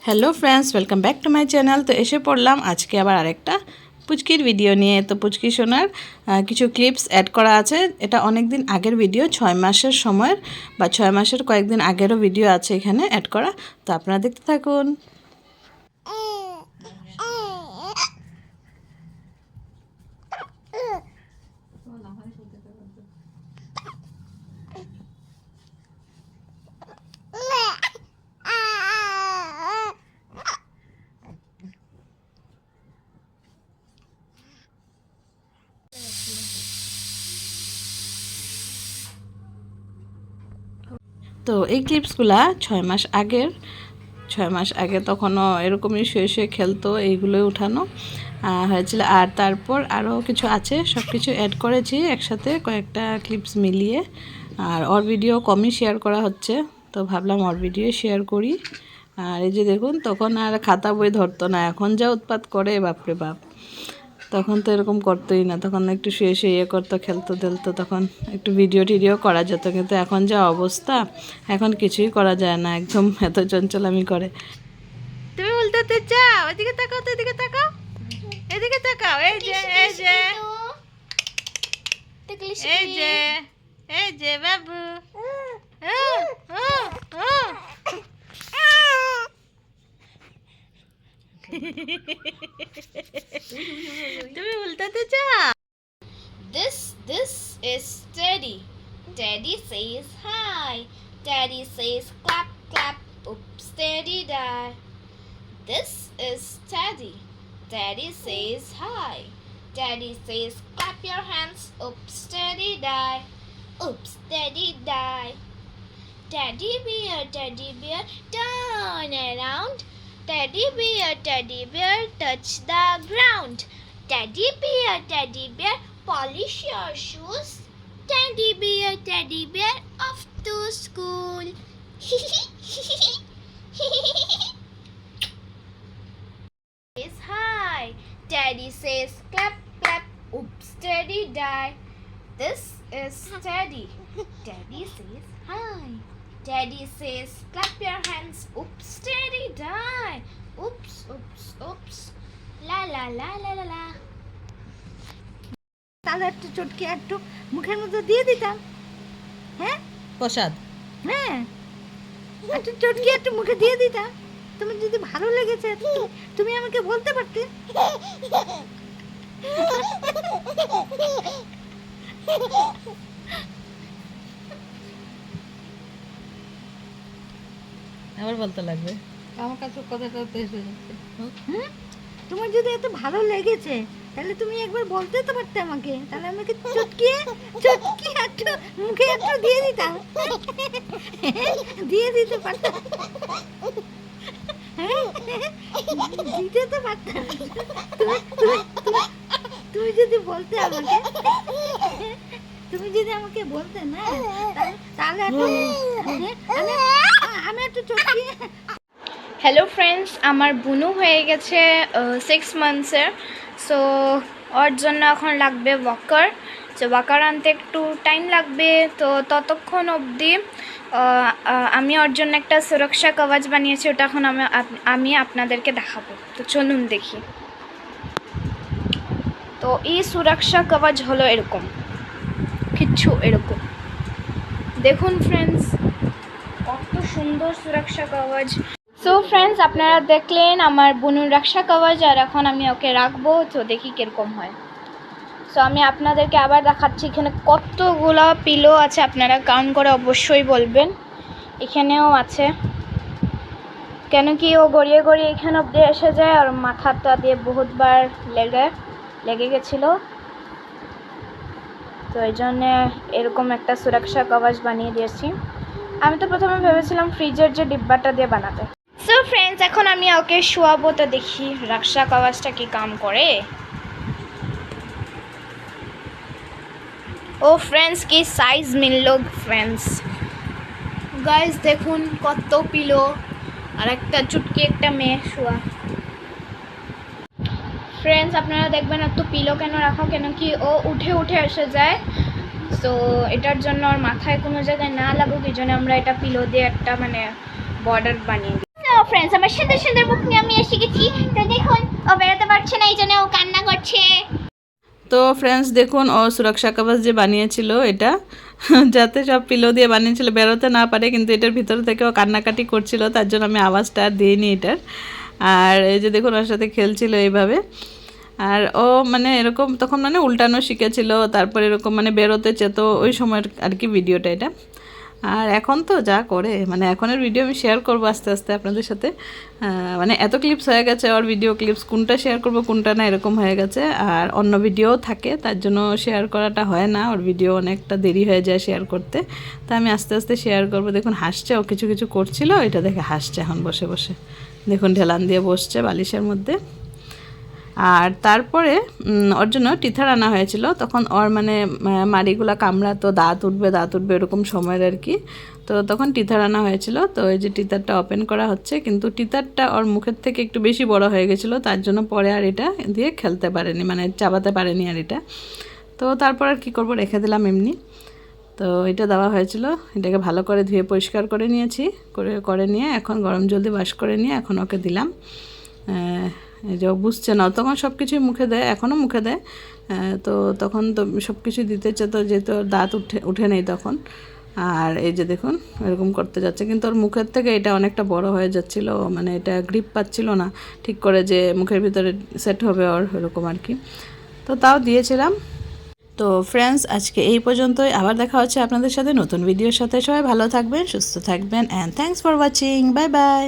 Hello friends, welcome back to my channel. তো এসে পড়লাম আজকে আবার আরেকটা পুচকির ভিডিও নিয়ে। তো পুচকি সোনার কিছু ক্লিপস অ্যাড করা আছে। এটা অনেক দিন আগের ভিডিও, 6 মাসের সময়ের বা 6 মাসের কয়েকদিন আগেরও ভিডিও আছে এখানে অ্যাড করা। তো আপনারা দেখতে থাকুন। তো এই ক্লিপসগুলা 6 মাস আগে তখনও এরকমই শুয়ে শুয়ে খেলতো, এইগুলোই উঠানো হয়েছিল। আর তারপর আরও কিছু আছে, সব কিছু অ্যাড করেছি একসাথে, কয়েকটা ক্লিপস মিলিয়ে। আর ওর ভিডিও কমই শেয়ার করা হচ্ছে, তো ভাবলাম ওর ভিডিও শেয়ার করি। আর এই যে দেখুন, তখন আর খাতা বই ধরতো না, এখন যা উৎপাত করে বাপরে বাপ। তখন তো এরকম করতোই না, তখন একটু শুয়ে শুয়ে ইয়ে করতো, খেলতো টেলতো, তখন একটু ভিডিও টিডিও করা যেত। কিন্তু এখন যা অবস্থা, এখন কিছুই করা যায় না, একদম এত চঞ্চলামি করে। তুমি উল্টাতে চাও? এদিকে তাকাও তো, এদিকে তাকাও, এদিকে তাকাও। এই যে এই যে এই যে এই যে বাবু, তুমি উল্টাতে চাও? This is Teddy. Teddy says hi. Teddy says clap clap. Oops, Teddy die. This is Teddy. Teddy says hi. Teddy says clap your hands. Oops, Teddy die. Oops, Teddy die. Teddy bear, turn around. Teddy bear, touch the ground. Teddy bear, polish your shoes. Teddy bear, off to school. Says hi. Teddy says clap clap. Oops, Teddy die. This is Teddy. Teddy says hi. Teddy says clap your hands. Oops, Teddy die. Oops, oops, oops. La la la la la la. তাহলে একটু চটকে একটু মুখের মধ্যে দিয়ে দিতাম। হ্যাঁ প্রসাদ। হ্যাঁ, একটু চটকে একটু মুখে দিয়ে দিতাম। তুমি যদি ভালো লেগেছে তুমি আমাকে বলতে পারতে। আবার বলতে লাগবে, আমার কাছে কথাটা তো এসে যাচ্ছে। তোমার যদি এত ভালো লেগেছে তাহলে তুমি একবার বলতে তো পারতে আমাকে, তাহলে আমাকে চটকিয়ে একটু মুখে একটু দিয়ে দিতাম, দিয়ে দিতে পারতাম। দিতে তো পারতাম। তুমি যদি বলতে আমাকে, তুমি যদি আমাকে বলতে না, তাহলে আমি একটু চটকিয়ে। হ্যালো ফ্রেন্ডস, আমার বুনু হয়ে গেছে 6 মান্থসের। সো ওর জন্য এখন লাগবে ওয়াকার। তো ওয়াকার আনতে একটু টাইম লাগবে। তো ততক্ষণ অবধি আমি ওর জন্য একটা সুরক্ষা কবচ বানিয়েছি, ওটা এখন আমি আপনাদেরকে দেখাবো। তো চলুন দেখি। তো এই সুরক্ষা কবচ হলো এরকম কিছু, এরকম দেখুন ফ্রেন্ডস, কত সুন্দর সুরক্ষা কবচ। সো ফ্রেন্ডস, আপনারা দেখলেন আমার বুনুর রক্ষা কবচ, আর এখন আমি ওকে রাখবো। তো দেখি কীরকম হয়। সো আমি আপনাদেরকে আবার দেখাচ্ছি। এখানে কতগুলো পিলো আছে, আপনারা কাউন্ট করে অবশ্যই বলবেন। এখানেও আছে, কেন কি ও গড়িয়ে গড়িয়ে এখানে অব্দি এসে যায়, আর মাথাটা দিয়ে বহুতবার লেগে গেছিলো। তো এই জন্যে এরকম একটা সুরক্ষা কবচ বানিয়ে দিয়েছি। আমি তো প্রথমে ভেবেছিলাম ফ্রিজের যে ডিব্বাটা দিয়ে বানাতে। সো ফ্রেন্ডস, এখন আমি ওকে শোয়াবো। তো দেখি রক্ষা কবচটা কি কাম করে। ও ফ্রেন্ডস, কি সাইজ মিললো ফ্রেন্ডস। গাইস দেখুন কত পিলো, আর একটা চুটকি একটা মেয়ে শোয়া। ফ্রেন্ডস, আপনারা দেখবেন এত পিলো কেন রাখা, কেন কি ও উঠে উঠে এসে যায়। সো এটার জন্য ওর মাথায় কোনো জায়গায় না লাগুক, এই জন্য আমরা এটা পিলো দিয়ে একটা মানে বর্ডার বানিয়ে দিই। ফ্রেন্ডস, আমার সুন্দর সুন্দর জন্য ও কান্না করছে। তো ফ্রেন্ডস দেখুন, ও সুরক্ষা কবচ যে বানিয়েছিল এটা যাতে সব পিলো দিয়ে বানিয়েছিল বেরোতে না পারে, কিন্তু এটার ভিতর থেকে ও কান্নাকাটি করছিল, তার জন্য আমি আওয়াজটা আর দিইনি এটার। আর এই যে দেখুন ওর সাথে খেলছিল এইভাবে। আর ও মানে এরকম তখন মানে উল্টানো শিখেছিল, তারপর এরকম মানে বেরোতে চেত, ওই সময়ের আর কি ভিডিওটা এটা। আর এখন তো যা করে, মানে এখনের ভিডিও আমি শেয়ার করবো আস্তে আস্তে আপনাদের সাথে। মানে এত ক্লিপস হয়ে গেছে ওর ভিডিও ক্লিপস, কোনটা শেয়ার করব কোনটা না এরকম হয়ে গেছে। আর অন্য ভিডিও থাকে, তার জন্য শেয়ার করাটা হয় না, ওর ভিডিও অনেকটা দেরি হয়ে যায় শেয়ার করতে। তা আমি আস্তে আস্তে শেয়ার করব। দেখুন হাসছে, ও কিছু কিছু করছিল, এটা দেখে হাসছে এখন বসে বসে। দেখুন ঢেলান দিয়ে বসছে বালিশের মধ্যে। আর তারপরে ওর জন্য টিথার আনা হয়েছিল, তখন ওর মানে মাড়িগুলা কামড়াতো, দাঁত উঠবে এরকম সময়ের আর কি। তো তখন টিথার আনা হয়েছিল। তো এই যে টিথারটা ওপেন করা হচ্ছে, কিন্তু টিথারটা ওর মুখের থেকে একটু বেশি বড় হয়ে গেছিলো, তার জন্য পরে আর এটা দিয়ে খেলতে পারেনি, মানে চাবাতে পারেনি আর এটা। তো তারপর আর কী করবো, রেখে দিলাম এমনি। তো এটা দেওয়া হয়েছিল, এটাকে ভালো করে ধুয়ে পরিষ্কার করে নিয়েছি, করে নিয়ে এখন গরম জল দিয়ে ওয়াশ করে নিয়ে এখন ওকে দিলাম। এই যে বুঝছে না, তখন সব কিছুই মুখে দেয়, এখনও মুখে দেয়। তো তখন তো সব কিছুই দিতে চেত, যেহেতু দাঁত উঠে নেই তখন। আর এই যে দেখুন এরকম করতে যাচ্ছে, কিন্তু ওর মুখের থেকে এটা অনেকটা বড় হয়ে যাচ্ছিলো, মানে এটা গ্রিপ পাচ্ছিল না ঠিক করে যে মুখের ভিতরে সেট হবে ওর, এরকম আর কি। তো তাও দিয়েছিলাম। তো ফ্রেন্ডস আজকে এই পর্যন্তই, আবার দেখা হচ্ছে আপনাদের সাথে নতুন ভিডিওর সাথে। সবাই ভালো থাকবেন, সুস্থ থাকবেন, and thanks for watching, bye bye.